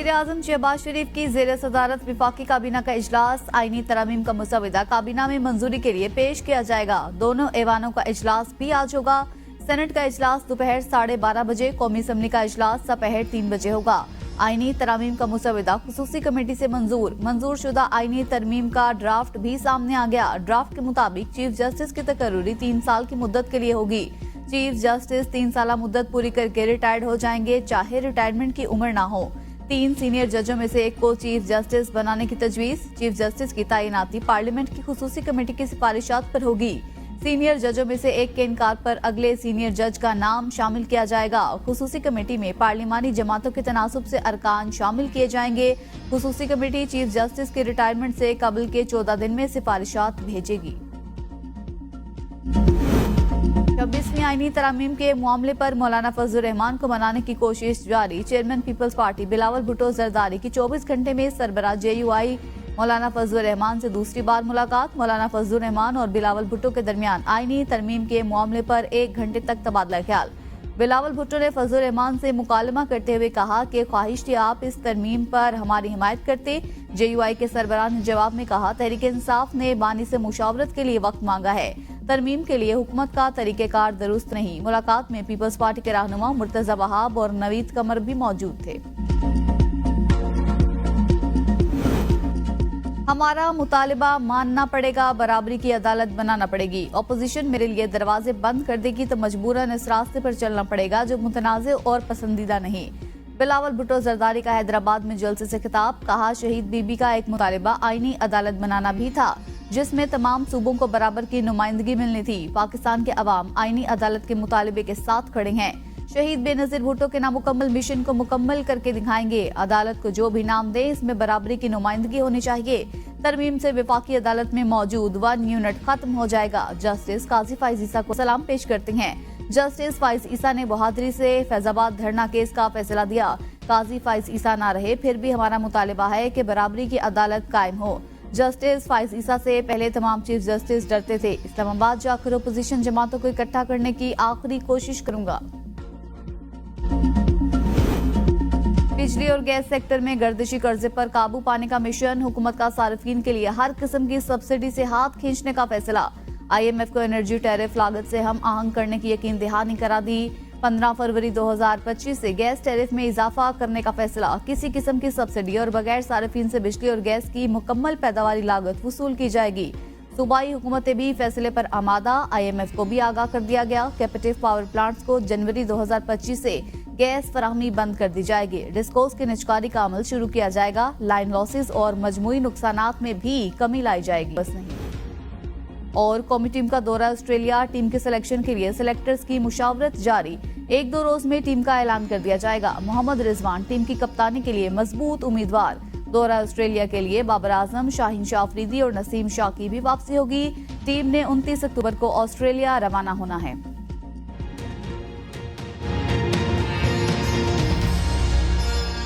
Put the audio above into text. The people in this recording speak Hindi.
वज़ीर-ए-आज़म शहबाज शरीफ की ज़ेर सदारत विफाकी काबीना का इजलास। आईनी तरमीम का मुसवदा काबीना में मंजूरी के लिए पेश किया जाएगा। दोनों ऐवानों का इजलास भी आज होगा। सेनेट का इजलास दोपहर 12:30 बजे, कौमी असम्बली का इजलास दोपहर 3 बजे होगा। आईनी तरमीम का मुसवदा खुसूसी कमेटी से मंजूर शुदा आईनी तरमीम का ड्राफ्ट भी सामने आ गया। ड्राफ्ट के मुताबिक चीफ जस्टिस की तकर्रुरी 3 साल की मुद्दत के लिए होगी। चीफ जस्टिस 3 साल मुद्दत पूरी करके रिटायर्ड हो जाएंगे, चाहे रिटायरमेंट की उम्र ना हो। 3 सीनियर जजों में से एक को चीफ जस्टिस बनाने की तजवीज। चीफ जस्टिस की तैनाती पार्लियामेंट की खुसूसी कमेटी की सिफारिशात पर होगी। सीनियर जजों में से एक के इनकार पर अगले सीनियर जज का नाम शामिल किया जाएगा। खुसूसी कमेटी में पार्लिमानी जमातों के तनासुब से अरकान शामिल किए जाएंगे। खुसूसी कमेटी चीफ जस्टिस के रिटायरमेंट से कबल के 14 दिन में सिफारिशात भेजेगी। 26वीं आईनी तरमीम के मामले पर मौलाना फजलुर रहमान को मनाने की कोशिश जारी। Chairman people's party Bilawal Bhutto Zardari की 24 घंटे में सरबराह JUI मौलाना फजलुर रहमान से दूसरी बार मुलाकात। मौलाना फजलुर रहमान और बिलावल भुट्टो के दरमियान आईनी तरमीम के मामले पर 1 घंटे तक तबादला ख्याल। बिलावल भुट्टो ने फजलुर रहमान से मुकालमा करते हुए कहा कि ख्वाहिश थी आप इस तरमीम पर हमारी हिमायत करते। JUI के सरबराह ने जवाब में कहा, तहरीक इंसाफ ने बानी से मुशावरत के लिए वक्त मांगा है। तरमीम के लिए हुकूमत का तरीकेकार दुरुस्त नहीं। मुलाकात में पीपल्स पार्टी के रहनुमा मुर्तजा वहाब और नवीद कमर भी मौजूद थे। हमारा मुतालिबा मानना पड़ेगा, बराबरी की अदालत बनाना पड़ेगी। अपोजिशन मेरे लिए दरवाजे बंद कर देगी तो मजबूरन इस रास्ते पर चलना पड़ेगा जो मुतनाज़े और पसंदीदा नहीं। बिलावल भुट्टो जरदारी का हैदराबाद में जलसे से खिताब। कहा, शहीद बीबी का एक मुतालिबा आईनी अदालत बनाना भी था जिसमें तमाम सूबों को बराबर की नुमाइंदगी मिलनी थी। पाकिस्तान के अवाम आईनी अदालत के मुतालिबे के साथ खड़े हैं। शहीद बेनजीर भुट्टो के नामुकम्मल मिशन को मुकम्मल करके दिखाएंगे। अदालत को जो भी नाम दे इसमें बराबरी की नुमाइंदगी होनी चाहिए। तरमीम से विफाकी अदालत में मौजूद 1 यूनिट खत्म हो जाएगा। जस्टिस काजी फाइज ईसा को सलाम पेश करते हैं। जस्टिस फाइज ईसा ने बहादुरी से फैजाबाद धरना केस का फैसला दिया। काजी फाइज ईसा ना रहे फिर भी हमारा मुतालिबा है कि बराबरी की अदालत कायम हो। जस्टिस फाइज ईसा से पहले तमाम चीफ जस्टिस डरते थे। इस्लामाबाद जाकर अपोजिशन जमातों को इकट्ठा करने की आखिरी कोशिश करूंगा। बिजली और गैस सेक्टर में गर्दिशी कर्जे पर काबू पाने का मिशन। हुकूमत का सार्फिन के लिए हर किस्म की सब्सिडी से हाथ खींचने का फैसला। IMF को एनर्जी टैरिफ लागत से हम आहंग करने की यकीन दहानी करा दी। 15 फरवरी 2025 से गैस टैरिफ में इजाफा करने का फैसला। किसी किस्म की सब्सिडी और बगैर सार्फिन से बिजली और गैस की मुकम्मल पैदावारी लागत वसूल की जाएगी। सूबाई हुकूमतें भी फैसले पर आमादा। IMF को भी आगाह कर दिया गया। कैपेटिव पावर प्लांट्स को जनवरी 2025 से गैस फराहमी बंद कर दी जाएगी। डिस्कोस की निजकारी का अमल शुरू किया जाएगा। लाइन लॉसेस और मजमूई नुकसानात में भी कमी लाई जाएगी। बस नहीं। और कौमी टीम का दौरा ऑस्ट्रेलिया। टीम के सिलेक्शन के लिए सिलेक्टर्स की मुशावरत जारी। 1-2 रोज में टीम का ऐलान कर दिया जाएगा। मोहम्मद रिजवान टीम की कप्तानी के लिए मजबूत उम्मीदवार। दौरा ऑस्ट्रेलिया के लिए बाबर आजम, शाहीन शाह अफरीदी और नसीम शाह की भी वापसी होगी। टीम ने 29 अक्टूबर को ऑस्ट्रेलिया रवाना होना है।